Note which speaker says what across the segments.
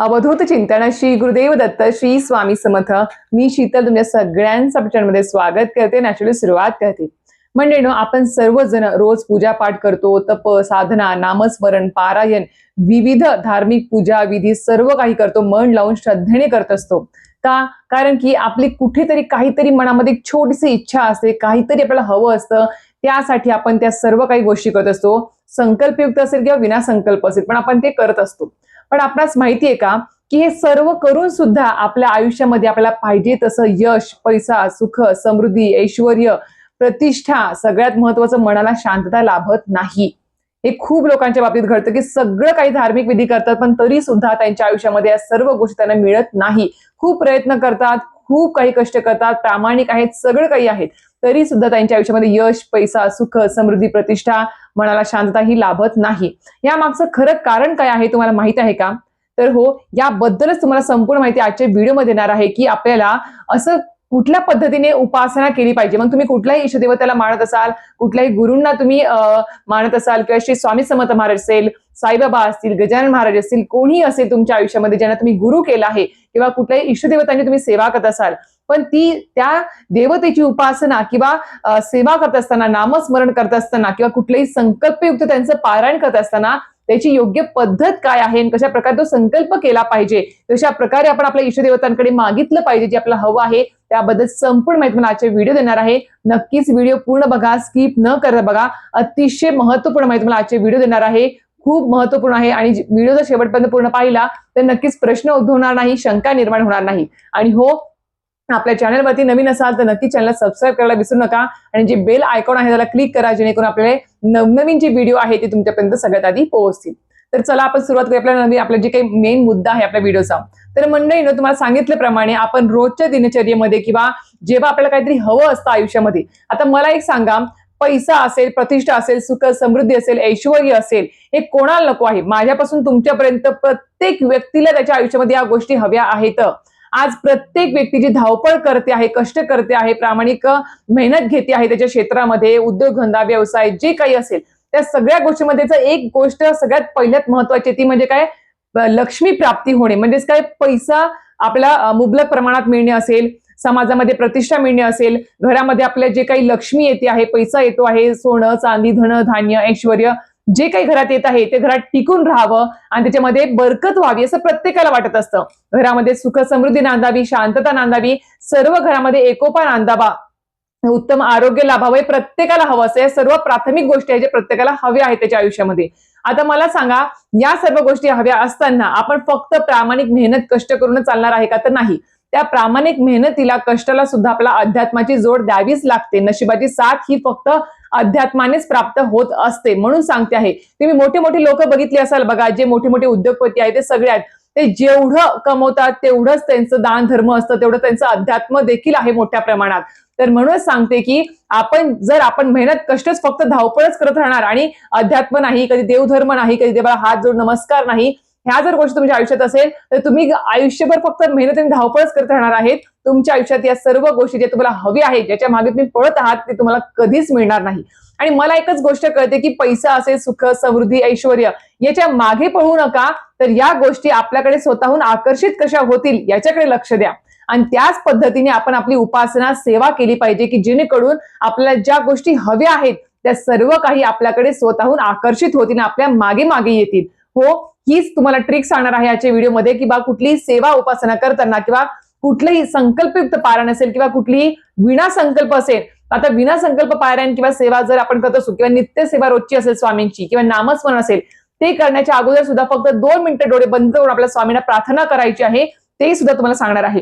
Speaker 1: अवधूत चिंतन श्री गुरुदेव दत्त श्री स्वामी समर्थ. मी शीतल तुमच्या सगळ्यांचं चॅनलमध्ये स्वागत करते. नॅचरली सुरुवात करते. म्हणजे आपण सर्वजण रोज पूजा पाठ करतो, तप साधना नामस्मरण पारायण विविध धार्मिक पूजा विधी सर्व काही करतो, मन लावून श्रद्धेने करत असतो. का? कारण की आपली कुठेतरी काहीतरी मनामध्ये एक छोटीशी इच्छा असते, काहीतरी आपल्याला हवं असतं, त्यासाठी आपण त्या सर्व काही गोष्टी करत असतो. संकल्पयुक्त असेल किंवा विना संकल्प असेल, पण आपण ते करत असतो. पण आपणास माहितीये का की हे सर्व करून सुद्धा आपल्या आयुष्यामध्ये आपल्याला पाहिजे तसं यश, पैसा, सुख, समृद्धी, ऐश्वर्य, प्रतिष्ठा, सगळ्यात महत्वाचं मनाला शांतता लाभत नाही. हे खूप लोकांच्या बाबतीत घडतं की सगळं काही धार्मिक विधी करतात, पण तरी सुद्धा त्यांच्या आयुष्यामध्ये या सर्व गोष्टी त्यांना मिळत नाही. खूप प्रयत्न करतात, खूप काही कष्ट करतात, प्रामाणिक आहेत, सगळं काही आहेत, तरी सुद्धा त्यांच्या आयुष्यामध्ये यश, पैसा, सुख, समृद्धी, प्रतिष्ठा, मनाला शांतता ही लाभत नाही. या मागचं खरं कारण काय आहे तुम्हाला माहित आहे का? तर हो, याबद्दलच तुम्हाला संपूर्ण माहिती आजच्या व्हिडिओमध्ये देणार आहे की आपल्याला असं कुठल्या पद्धतीने उपासना केली पाहिजे. मग तुम्ही कुठल्याही इष्टदेवताला मानत असाल, कुठल्याही गुरूंना तुम्ही मानत असाल, किंवा श्री स्वामी समर्थ महाराज असेल, साईबाबा असतील, गजानन महाराज असतील, कोणी असेल तुमच्या आयुष्यामध्ये ज्यांना तुम्ही गुरु केला आहे, किंवा कुठल्याही इष्टदेवतांची तुम्ही सेवा करत असाल, पण त्या देवतेची उपासना किंवा सेवा करत असताना, नामस्मरण करत असताना, किंवा कुठल्याही संकल्पयुक्त त्यांचं पारायण करत असताना त्याची योग्य पद्धत काय आहे आणि कशा प्रकारे तो संकल्प केला पाहिजे, तशा प्रकारे आपण आपल्या इष्टदेवतांकडे मागितलं पाहिजे जे आपल्याला हवं आहे, त्याबद्दल संपूर्ण माहिती मला आजचे व्हिडिओ देणार आहे. नक्कीच व्हिडिओ पूर्ण बघा, स्किप न करता बघा. अतिशय महत्वपूर्ण माहिती मला आजचे व्हिडिओ देणार आहे, खूप महत्वपूर्ण आहे. आणि व्हिडिओ जर शेवटपर्यंत पूर्ण पाहिला तर नक्कीच प्रश्न उद्भवणार नाही, शंका निर्माण होणार नाही. आणि हो, आपल्या चॅनलवरती नवीन असाल तर नक्की चॅनल सबस्क्राईब करायला विसरू नका, आणि जे बेल आयकॉन आहे त्याला क्लिक करा, जेणेकरून आपले नवनवीन जे व्हिडिओ आहे ते तुमच्यापर्यंत सगळ्यात आधी पोहोचतील. तर चला आपण सुरुवात करूया आपला जे काही मेन मुद्दा आहे आपल्या व्हिडिओचा. तर मंडळींनो, तुम्हाला सांगितल्याप्रमाणे आपण रोजच्या दिनचर्येमध्ये किंवा जेव्हा आपल्याला काहीतरी हवं असतं आयुष्यामध्ये, आता मला एक सांगा, पैसा असेल, प्रतिष्ठा असेल, सुख समृद्धी असेल, ऐश्वर्य असेल, हे कोणाला नको आहे? माझ्यापासून तुमच्यापर्यंत प्रत्येक व्यक्तीला त्याच्या आयुष्यामध्ये या गोष्टी हव्या आहेत. आज प्रत्येक व्यक्ती जी धावपळ करते आहे, कष्ट करते आहे, प्रामाणिक मेहनत घेते आहे त्याच्या क्षेत्रामध्ये, उद्योगधंदा, व्यवसाय जे काही असेल, त्या सगळ्या गोष्टीमध्ये एक गोष्ट सगळ्यात पहिल्यात महत्वाची, ती म्हणजे काय? लक्ष्मी प्राप्ती होणे. म्हणजेच काय? पैसा आपला मुबलक प्रमाणात मिळणे असेल, समाजामध्ये प्रतिष्ठा मिळणे असेल, घरामध्ये आपल्या जे काही लक्ष्मी येते आहे, पैसा येतो आहे, सोनं चांदी, धन धान्य, ऐश्वर्य जे काही घरात येत आहे ते घरात टिकून राहावं आणि त्याच्यामध्ये बरकत व्हावी असं प्रत्येकाला वाटत असतं. घरामध्ये सुख समृद्धी नांदावी, शांतता नांदावी, सर्व घरामध्ये एकोपा नांदावा, उत्तम आरोग्य लाभावं, हे प्रत्येकाला हवं असं. या सर्व प्राथमिक गोष्टी आहेत जे प्रत्येकाला हव्या आहेत त्याच्या आयुष्यामध्ये. आता मला सांगा, या सर्व गोष्टी हव्या असताना आपण फक्त प्रामाणिक मेहनत कष्ट करूनच चालणार आहे का? तर नाही. त्या प्रामाणिक मेहनतीला, कष्टाला सुद्धा आपल्याला अध्यात्माची जोड द्यावीच लागते. नशिबाची साथ ही फक्त अध्यात्मानेच प्राप्त होत असते. म्हणून सांगते आहे, तुम्ही मोठे मोठे लोक बघितले असाल बघा, जे मोठे मोठे उद्योगपती आहेत ते सगळ्यात, ते जेवढं कमवतात तेवढंच त्यांचं दान धर्म असतं, तेवढं त्यांचं अध्यात्म देखील आहे मोठ्या प्रमाणात. तर म्हणूनच सांगते की जर आपण मेहनत कष्टच फक्त धावपळच करत राहणार आणि अध्यात्म नाही, कधी देवधर्म नाही, कधी देवाला हात जोड नमस्कार नाही, ह्या जर गोष्टी तुमच्या आयुष्यात असेल तर तुम्ही आयुष्यभर फक्त मेहनत आणि धावपळच करत राहणार आहेत. तुमच्या आयुष्यात या सर्व गोष्टी ज्या तुम्हाला हवी आहेत, ज्याच्या मागे तुम्ही पळत आहात, ते तुम्हाला कधीच मिळणार नाही. आणि मला एकच गोष्ट कळते की पैसा असेल, सुख समृद्धी, ऐश्वर्य, याच्या मागे पळू नका. तर या गोष्टी आपल्याकडे स्वतःहून आकर्षित कशा होतील याच्याकडे लक्ष द्या, आणि त्याच पद्धतीने आपण आपली उपासना सेवा केली पाहिजे की जेणेकरून आपल्याला ज्या गोष्टी हव्या आहेत त्या सर्व काही आपल्याकडे स्वतःहून आकर्षित होतील, आपल्या मागे मागे येतील. हो, हीच तुम्हाला ट्रिक सांगणार आहे आजच्या व्हिडिओमध्ये की कुठलीही सेवा उपासना करताना, किंवा कुठलंही संकल्पयुक्त पारायण असेल, किंवा कुठलीही विना संकल्प असेल. आता विना संकल्प पारायण किंवा सेवा जर आपण करत असू, किंवा नित्य सेवा रोजची असेल स्वामींची, किंवा नामस्मरण असेल, ते करण्याच्या अगोदर सुद्धा फक्त 2 मिनिटं डोळे बंद करून आपल्या स्वामींना प्रार्थना करायची आहे, ते सुद्धा तुम्हाला सांगणार आहे.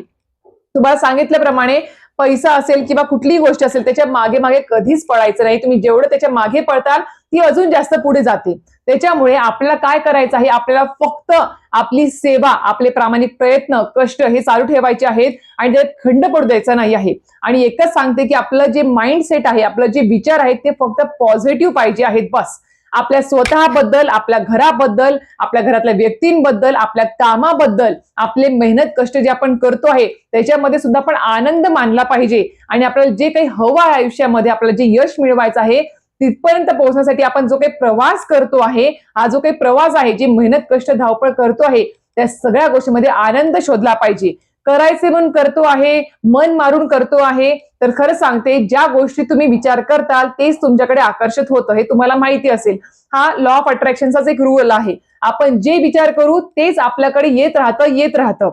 Speaker 1: तुम्हाला सांगितल्याप्रमाणे पैसा असेल किंवा कुठलीही गोष्ट असेल, त्याच्या मागे मागे कधीच पळायचं नाही. तुम्ही जेवढं त्याच्या मागे पळताल ती अजून जास्त पुढे जाते. त्याच्यामुळे आपल्याला काय करायचं आहे? आपल्याला फक्त आपली सेवा, आपले प्रामाणिक प्रयत्न, कष्ट हे चालू ठेवायचे आहेत, आणि त्यात खंड पडू द्यायचा नाही आहे. आणि एकच सांगते की आपलं जे माइंडसेट आहे, आपलं जे विचार आहेत, ते फक्त पॉझिटिव्ह पाहिजे आहेत बस. आपल्या स्वतःबद्दल, आपल्या घराबद्दल, आपल्या घरातल्या व्यक्तींबद्दल, आपल्या कामाबद्दल, आपले मेहनत कष्ट जे आपण करतो आहे त्याच्यामध्ये सुद्धा आपण आनंद मानला पाहिजे. आणि आपल्याला जे काही हवं आहे आयुष्यामध्ये, आपल्याला जे यश मिळवायचं आहे, तिथपर्यंत पोहोचण्यासाठी आपण जो काही प्रवास करतो आहे, हा जो काही प्रवास आहे, जी मेहनत कष्ट धावपळ करतो आहे, त्या सगळ्या गोष्टीमध्ये आनंद शोधला पाहिजे. करायचे म्हणून करतो आहे, मन मारून करतो आहे, तर खरं सांगते ज्या गोष्टी तुम्ही विचार करताल तेच तुमच्याकडे आकर्षित होतं, हे तुम्हाला माहिती असेल. हा लॉ ऑफ अट्रॅक्शनचाच एक रूल आहे. आपण जे विचार करू तेच आपल्याकडे येत राहतं.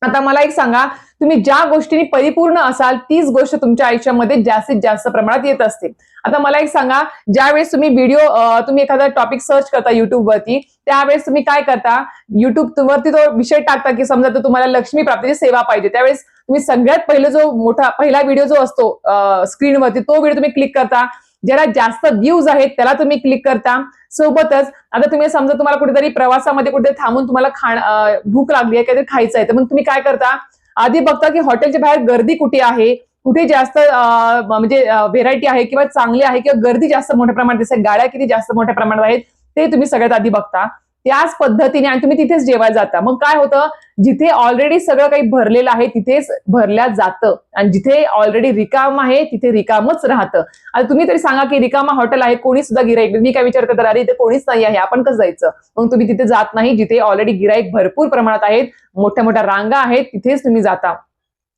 Speaker 1: आता मला एक सांगा, तुम्ही ज्या गोष्टींनी परिपूर्ण असाल तीच गोष्ट तुमच्या आयुष्यामध्ये जास्तीत जास्त प्रमाणात येत असते. आता मला एक सांगा, ज्यावेळेस तुम्ही तुम्ही एखादा टॉपिक सर्च करता युट्यूब वरती, त्यावेळेस तुम्ही काय करता, युट्यूब वरती तो विषय टाकता की समजा तर तुम्हाला लक्ष्मी प्राप्तीची सेवा पाहिजे, त्यावेळेस तुम्ही सगळ्यात पहिला व्हिडिओ जो असतो स्क्रीनवरती, तो व्हिडिओ तुम्ही क्लिक करता. ज्याला जास्त व्ह्यूज आहेत त्याला तुम्ही क्लिक करता. सोबतच आता तुम्ही समजा तुम्हाला कुठेतरी प्रवासामध्ये कुठेतरी थांबून तुम्हाला भूक लागली आहे, काहीतरी खायचं आहे, तर मग तुम्ही काय करता, आधी बघता की हॉटेलच्या बाहेर गर्दी कुठे आहे, कुठे जास्त म्हणजे व्हेरायटी आहे किंवा चांगली आहे किंवा गर्दी जास्त मोठ्या प्रमाणात दिसते, गाड्या किती जास्त मोठ्या प्रमाणात आहेत ते तुम्ही सगळ्यात आधी बघता. त्याच पद्धतीने आणि तुम्ही तिथेच जेवायला जाता. मग काय होतं, जिथे ऑलरेडी सगळं काही भरलेलं आहे तिथेच भरल्या जातं आणि जिथे ऑलरेडी रिकाम आहे तिथे रिकामच राहतं. आता तुम्ही तरी सांगा की रिकामा हॉटेल आहे, कोणी सुद्धा गिराईक, मी काय विचार करतात, अरे इथे कोणीच नाही आहे, आपण कसं जायचं. मग तुम्ही तिथे जात नाही, जिथे ऑलरेडी गिराईक भरपूर प्रमाणात आहेत, मोठ्या मोठ्या रांगा आहेत, तिथेच तुम्ही जाता.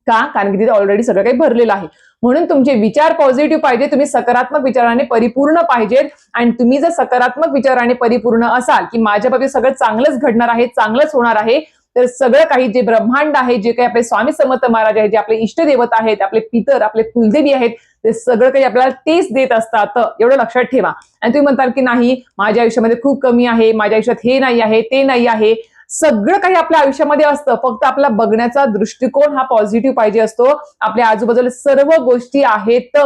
Speaker 1: का? कारण की तिथे ऑलरेडी सगळं काही भरलेलं आहे. म्हणून तुमचे विचार पॉझिटिव्ह पाहिजे, तुम्ही सकारात्मक विचाराने परिपूर्ण पाहिजेत. आणि तुम्ही जर सकारात्मक विचाराने परिपूर्ण असाल की माझ्या बाबतीत सगळं चांगलंच घडणार आहे, चांगलंच होणार आहे, तर सगळं काही जे ब्रह्मांड आहे, जे काही आपले स्वामी समर्थ महाराज आहेत, जे आपले इष्टदेवत आहेत, आपले पितर, आपले कुलदेवी आहेत, ते सगळं काही आपल्याला तेच देत असतात. एवढं लक्षात ठेवा. आणि तुम्ही म्हणताल की नाही माझ्या आयुष्यामध्ये खूप कमी आहे, माझ्या आयुष्यात हे नाही आहे, ते नाही आहे, सगळं काही आपल्या आयुष्यामध्ये असतं, फक्त आपला बघण्याचा दृष्टिकोन हा पॉझिटिव्ह पाहिजे असतो. आपल्या आजूबाजूला सर्व गोष्टी आहेत,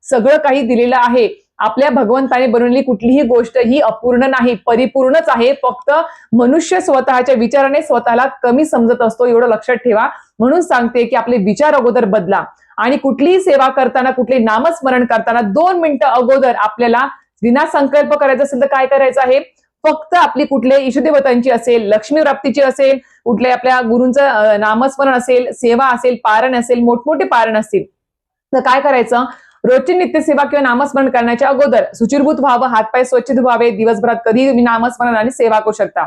Speaker 1: सगळं काही दिलेलं आहे. आपल्या भगवंताने बनवलेली कुठलीही गोष्ट ही अपूर्ण नाही, परिपूर्णच आहे. फक्त मनुष्य स्वतःच्या विचाराने स्वतःला कमी समजत असतो, एवढं लक्षात ठेवा. म्हणून सांगते की आपले विचार अगोदर बदला आणि कुठलीही सेवा करताना, कुठले नामस्मरण करताना 2 मिनिटं अगोदर आपल्याला विनासंकल्प करायचं असेल तर काय करायचं आहे, फक्त आपली कुठल्या इष्टदेवतांची असेल, लक्ष्मी प्राप्तीची असेल, कुठल्या आपल्या गुरूंचं नामस्मरण असेल, सेवा असेल, पारण असेल, मोठमोठे पारण असतील, तर काय करायचं, रोजची नित्यसेवा किंवा नामस्मरण करण्याच्या अगोदर शुचिर्भूत व्हावं, हातपाय स्वच्छ धुवावे. दिवसभरात कधी तुम्ही नामस्मरण आणि सेवा करू शकता.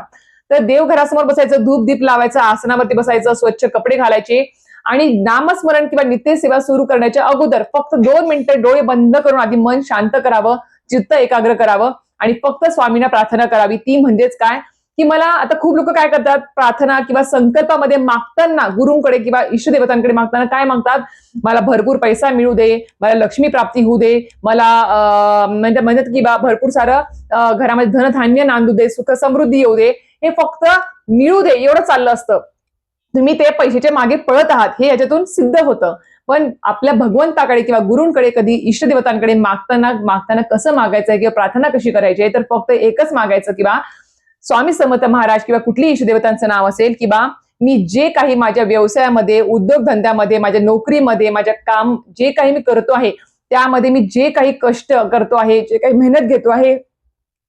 Speaker 1: तर देवघरासमोर बसायचं, धूप दीप लावायचं, आसनावरती बसायचं, स्वच्छ कपडे घालायचे आणि नामस्मरण किंवा नित्यसेवा सुरू करण्याच्या अगोदर फक्त 2 मिनिटं डोळे बंद करून आधी मन शांत करावं, चित्त एकाग्र करावं आणि फक्त स्वामींना प्रार्थना करावी. ती म्हणजेच काय की मला आता खूप लोक काय करतात, प्रार्थना किंवा संकल्पामध्ये मागताना गुरूंकडे किंवा इष्टदेवतांकडे मागताना काय मागतात, मला भरपूर पैसा मिळू दे, मला लक्ष्मी प्राप्ती होऊ दे, मला म्हणतात की भरपूर सारं घरामध्ये धनधान्य नांदू दे, सुख समृद्धी येऊ दे. हे फक्त मिळू दे एवढं चाललं असतं. तुम्ही ते पैशाच्या मागे पळत आहात हे याच्यातून सिद्ध होतं. पण आपल्या भगवंताकडे किंवा गुरूंकडे कधी इष्टदेवतांकडे मागताना कसं मागायचंय किंवा प्रार्थना कशी करायची आहे, तर फक्त एकच मागायचं किंवा स्वामी समर्थ महाराज किंवा कुठलीही इष्टदेवतांचं नाव असेल किंवा मी जे काही माझ्या व्यवसायामध्ये, उद्योगधंद्यामध्ये, माझ्या नोकरीमध्ये, माझ्या काम जे काही मी करतो आहे त्यामध्ये मी जे काही कष्ट करतो आहे, जे काही मेहनत घेतो आहे,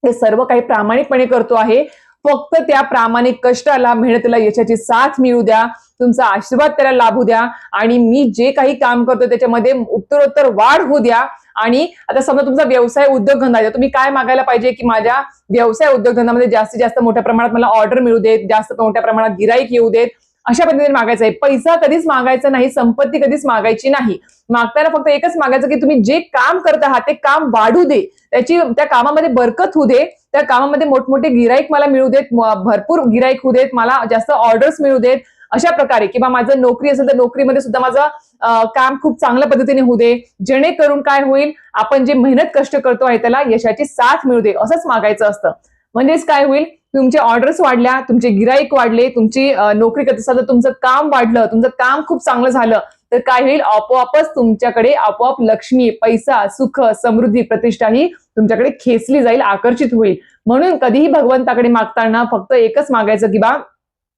Speaker 1: हे सर्व काही प्रामाणिकपणे करतो आहे. फक्त त्या प्रामाणिक कष्टाला, मेहनतीला यशाची साथ मिळू द्या, तुमचा आशीर्वाद त्याला लाभू द्या आणि मी जे काही काम करतो त्याच्यामध्ये उत्तरोत्तर वाढ होऊ द्या. आणि आता समजा तुमचा व्यवसाय उद्योगधंदा आहे, तुम्ही काय मागायला पाहिजे की माझ्या व्यवसाय उद्योगधंद्यामध्ये जास्तीत जास्त मोठ्या प्रमाणात मला ऑर्डर मिळू देत, जास्त मोठ्या प्रमाणात गिराईक येऊ देत, अशा पद्धतीने मागायचं आहे. पैसा कधीच मागायचा नाही, संपत्ती कधीच मागायची नाही. मागताना फक्त एकच मागायचं की तुम्ही जे काम करत आहात ते काम वाढू दे, त्या कामामध्ये बरकत होऊ दे, त्या कामामध्ये मोठमोठे गिराईक मला मिळू देत, भरपूर गिराईक होऊ देत, मला जास्त ऑर्डर्स मिळू देत, अशा प्रकारे. किंवा माझं नोकरी असेल तर नोकरीमध्ये सुद्धा माझं काम खूप चांगल्या पद्धतीने होऊ दे, जेणेकरून काय होईल, आपण जे मेहनत कष्ट करतो आहे त्याला यशाची साथ मिळू दे, असंच मागायचं असतं. म्हणजेच काय होईल, तुमचे ऑर्डर्स वाढल्या, तुमचे गिराईक वाढले, तुमची नोकरी करत असाल तर तुमचं काम वाढलं, तुमचं काम खूप चांगलं झालं, तर काय होईल, आपोआपच तुमच्याकडे आपोआप लक्ष्मी, पैसा, सुख, समृद्धी, प्रतिष्ठा ही तुमच्याकडे खेचली जाईल, आकर्षित होईल. म्हणून कधीही भगवंताकडे मागताना फक्त एकच मागायचं की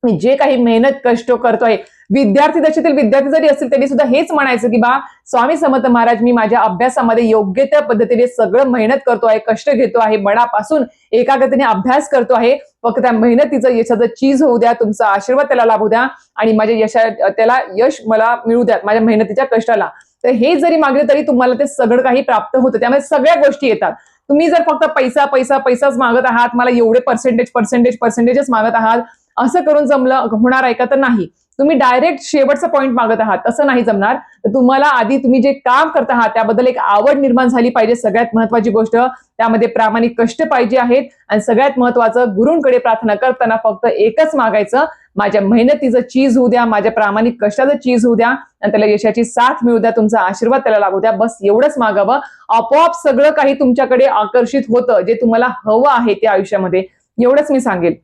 Speaker 1: मी जे काही मेहनत कष्ट करतोय, विद्यार्थी दशेतील विद्यार्थी जरी असतील तरी सुद्धा हेच म्हणायचं की स्वामी समर्थ महाराज, मी माझ्या अभ्यासामध्ये योग्य त्या पद्धतीने सगळं मेहनत करतो आहे, कष्ट घेतो आहे, मनापासून एकाग्रतेने अभ्यास करतो आहे, फक्त त्या मेहनतीचं यशाचं चीज होऊ द्या, तुमचा आशीर्वाद त्याला लाभू द्या आणि माझ्या त्याला यश मला मिळू द्या, माझ्या मेहनतीच्या कष्टाला. तर हे जरी मागले तरी तुम्हाला ते सगळं काही प्राप्त होतं. त्यामुळे सगळ्या गोष्टी येतात. तुम्ही जर फक्त पैसाच मागत आहात, मला एवढे पर्सेंटेजच मागत आहात, असं करून जमलं होणार आहे का? तर नाही. तुम्ही डायरेक्ट शेवटचा पॉईंट मागत आहात, तसं नाही जमणार. तर तुम्हाला आधी तुम्ही जे काम करत आहात त्याबद्दल एक आवड निर्माण झाली पाहिजे. सगळ्यात महत्वाची गोष्ट, त्यामध्ये प्रामाणिक कष्ट पाहिजे आहेत. आणि सगळ्यात महत्वाचं, गुरूंकडे प्रार्थना करताना फक्त एकच मागायचं, माझ्या मेहनतीचं चीज होऊ द्या, माझ्या प्रामाणिक कष्टाचं चीज होऊ द्या आणि त्याला यशाची साथ मिळू द्या, तुमचा आशीर्वाद त्याला लागू द्या. बस एवढंच मागावं. आपोआप सगळं काही तुमच्याकडे आकर्षित होतं, जे तुम्हाला हवं आहे त्या आयुष्यामध्ये. एवढंच मी सांगेल.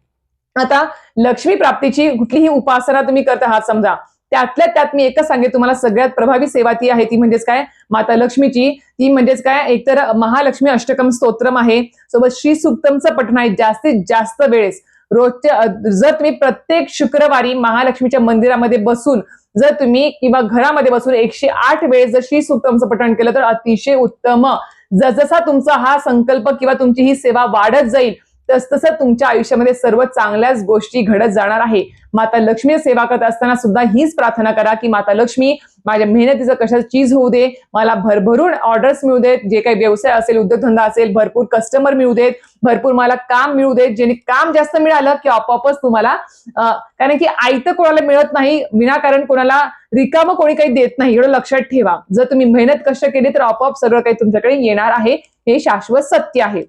Speaker 1: आता लक्ष्मी प्राप्तीची कुठलीही उपासना तुम्ही करत आहात समजा, त्यातल्या त्यात मी एकच सांगेन तुम्हाला, सगळ्यात प्रभावी सेवा ती आहे, ती म्हणजेच काय, माता लक्ष्मीची. ती म्हणजेच काय, एकतर महालक्ष्मी अष्टकम स्तोत्रम आहे, सोबत श्री सुक्तमचं पठण आहे. जास्तीत जास्त वेळेस रोजच्या जर तुम्ही प्रत्येक शुक्रवारी महालक्ष्मीच्या मंदिरामध्ये बसून जर तुम्ही किंवा घरामध्ये बसून 108 वेळेस जर श्री सुक्तमचं पठण केलं तर अतिशय उत्तम. जसजसा तुमचा हा संकल्प किंवा तुमची ही सेवा वाढत जाईल तसतसं तुमच्या आयुष्यामध्ये सर्व चांगल्याच गोष्टी घडत जाणार आहे. माता लक्ष्मी सेवा करत असताना सुद्धा हीच प्रार्थना करा की माता लक्ष्मी, माझ्या मेहनतीचं कशाचं चीज होऊ दे, मला भरभरून ऑर्डर्स मिळू देत, जे काही व्यवसाय असेल, उद्योगधंदा असेल, भरपूर कस्टमर मिळू देत, भरपूर मला काम मिळू देत, जेणे काम जास्त मिळालं की आपोआपच तुम्हाला, कारण की आयतं कोणाला मिळत नाही, विनाकारण कोणाला रिकामं कोणी काही देत नाही, एवढं लक्षात ठेवा. जर तुम्ही मेहनत कष्ट केली तर आपोआप सगळं काही तुमच्याकडे येणार आहे, हे शाश्वत सत्य आहे.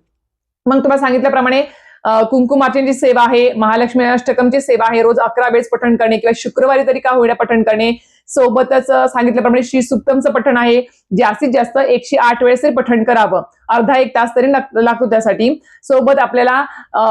Speaker 1: मग तुम्हाला सांगितल्याप्रमाणे कुंकुमार्चनची सेवा आहे, महालक्ष्मी अष्टकमची सेवा आहे, रोज 11 वेळेस पठण करणे किंवा शुक्रवारी तरी का होईना पठण करणे. सोबतच सांगितल्याप्रमाणे श्री सुक्तमचं पठण आहे, जास्तीत जास्त 108 वेळेस तरी पठण करावं, अर्धा एक तास तरी लागतो त्यासाठी. सोबत आपल्याला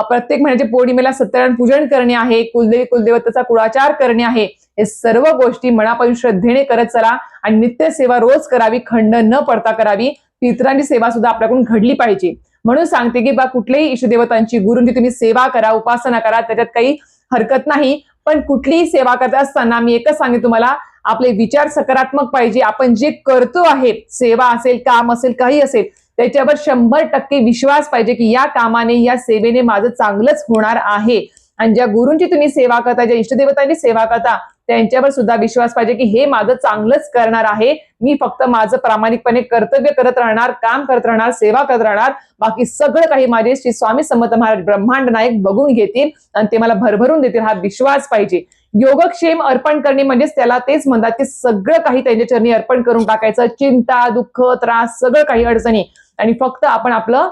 Speaker 1: प्रत्येक महिन्याच्या पौर्णिमेला सत्यनारायण पूजन करणे आहे, कुलदेवी कुलदेवतेचा कुळाचार करणे आहे. हे सर्व गोष्टी मनापासून श्रद्धेने करत चला आणि नित्य सेवा रोज करावी, खंड न पडता करावी. पितरांची सेवा सुद्धा आपल्याकडून घडली पाहिजे. म्हणून सांगते की बा, कुठल्याही इष्टदेवतांची, गुरूंची तुम्ही सेवा करा, उपासना करा, त्याच्यात काही हरकत नाही. पण कुठलीही सेवा करत असताना मी एकच सांगेन तुम्हाला, आपले विचार सकारात्मक पाहिजे. आपण जे करतो आहे, सेवा असेल, काम असेल, काही असेल, त्याच्यावर 100% विश्वास पाहिजे की या कामाने, या सेवेने माझं चांगलंच होणार आहे. आणि ज्या गुरूंची तुम्ही सेवा करता, ज्या इष्टदेवतांची सेवा करता, त्यांच्यावर सुद्धा विश्वास पाहिजे की हे माझं चांगलंच करणार आहे. मी फक्त माझं प्रामाणिकपणे कर्तव्य करत राहणार, काम करत राहणार, सेवा करत राहणार. बाकी सगळं काही माझे श्री स्वामी समर्थ महाराज ब्रह्मांड नायक बघून घेतील आणि ते मला भरभरून देतील, हा विश्वास पाहिजे. योगक्षेम अर्पण करणे म्हणजेच त्याला तेच म्हणतात की सगळं काही त्यांच्या चरणी अर्पण करून टाकायचं. चिंता, दुःख, त्रास, सगळं काही अडचणी, आणि फक्त आपण आपलं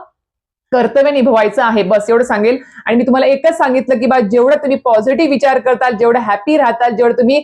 Speaker 1: कर्तव्य निभवायचं आहे, बस एवढं सांगेल. आणि मी तुम्हाला एकच सांगितलं की बा, जेवढं तुम्ही पॉझिटिव्ह विचार करताल, जेवढं हॅपी राहताल, जेवढं तुम्ही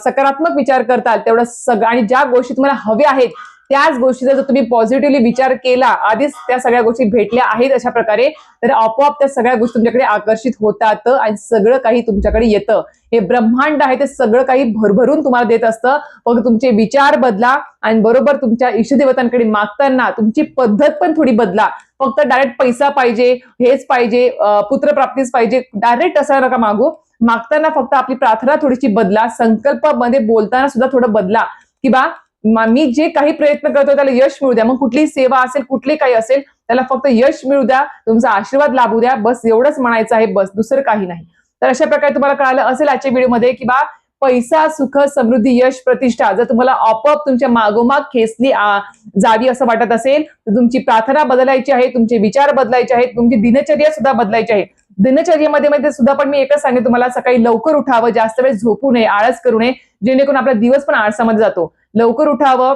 Speaker 1: सकारात्मक विचार करताल, तेवढं सगळं, आणि ज्या गोष्टी तुम्हाला हव्या आहेत त्याच गोष्टीचा जर तुम्ही पॉझिटिव्हली विचार केला, आधीच त्या सगळ्या गोष्टी भेटल्या आहेत अशा प्रकारे, तर आपोआप त्या सगळ्या गोष्टी तुमच्याकडे आकर्षित होतात आणि सगळं काही तुमच्याकडे येतं. हे ब्रह्मांड आहे, ते सगळं काही भरभरून तुम्हाला देत असतं. फक्त तुमचे विचार बदला आणि बरोबर तुमच्या इष्टदेवतांकडे मागताना तुमची पद्धत पण थोडी बदला. फक्त डायरेक्ट पैसा पाहिजे, हेच पाहिजे, पुत्रप्राप्तीच पाहिजे, डायरेक्ट असं नका मागू. मागताना फक्त आपली प्रार्थना थोडीशी बदला, संकल्पामध्ये बोलताना सुद्धा थोडं बदला की बा, मी जे काही प्रयत्न करतो त्याला यश मिळू द्या. मग कुठलीही सेवा असेल, कुठली काही असेल, त्याला फक्त यश मिळू द्या, तुमचा आशीर्वाद लाभू द्या, बस एवढंच म्हणायचं आहे, बस दुसरं काही नाही. तर अशा प्रकारे तुम्हाला कळालं असेल आजच्या व्हिडिओमध्ये की बा, पैसा, सुख, समृद्धी, यश, प्रतिष्ठा जर तुम्हाला आपोआप तुमच्या मागोमाग खेचली जावी असं वाटत असेल तर तुमची प्रार्थना बदलायची आहे, तुमचे विचार बदलायचे आहेत, तुमची दिनचर्या सुद्धा बदलायची आहे. दिनचर्येमध्ये सुद्धा पण मी एकच सांगेन तुम्हाला, सकाळी लवकर उठावं, जास्त वेळ झोपू नये, आळस करू नये, जेणेकरून आपला दिवस पण आळसामध्ये जातो. लवकर उठावं,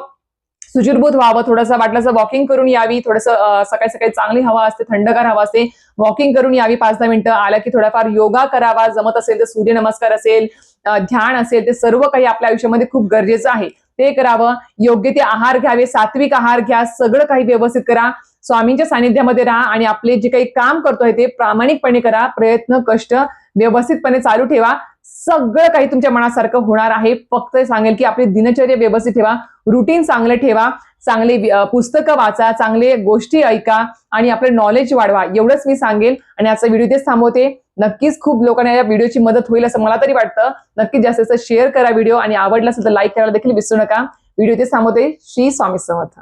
Speaker 1: सुचिरभूत व्हावं, थोडंसं वाटलं वाकिंग करून यावी, थोडंसं सकाळी सकाळी चांगली हवा असते, थंडगार हवा असते, वॉकिंग करून यावी 5-10 मिनिटं. आला की थोडाफार योगा करावा, जमत असेल तर सूर्यनमस्कार असेल, ध्यान असेल, ते सर्व काही आपल्या आयुष्यामध्ये खूप गरजेचं आहे, ते करावं. योग्य ते आहार घ्यावे, सात्विक आहार घ्या, सगळं काही व्यवस्थित करा, स्वामींच्या सानिध्यामध्ये राहा आणि आपले जे काही काम करतोय ते प्रामाणिकपणे करा, प्रयत्न, कष्ट व्यवस्थितपणे चालू ठेवा. सगळं काही तुमच्या मनासारखं होणार आहे. फक्त सांगेल की आपली दिनचर्या व्यवस्थित ठेवा, रुटीन चांगलं ठेवा, चांगले पुस्तकं वाचा, चांगले गोष्टी ऐका आणि आपलं नॉलेज वाढवा, एवढंच मी सांगेल. आणि आजचा व्हिडिओ तेच थांबवते. नक्कीच खूप लोकांना या व्हिडिओची मदत होईल असं मला तरी वाटतं. नक्कीच जास्त शेअर करा व्हिडिओ आणि आवडला असेल तर लाईक करायला देखील विसरू नका. व्हिडिओ तेच थांबवते. श्री स्वामी समर्थ.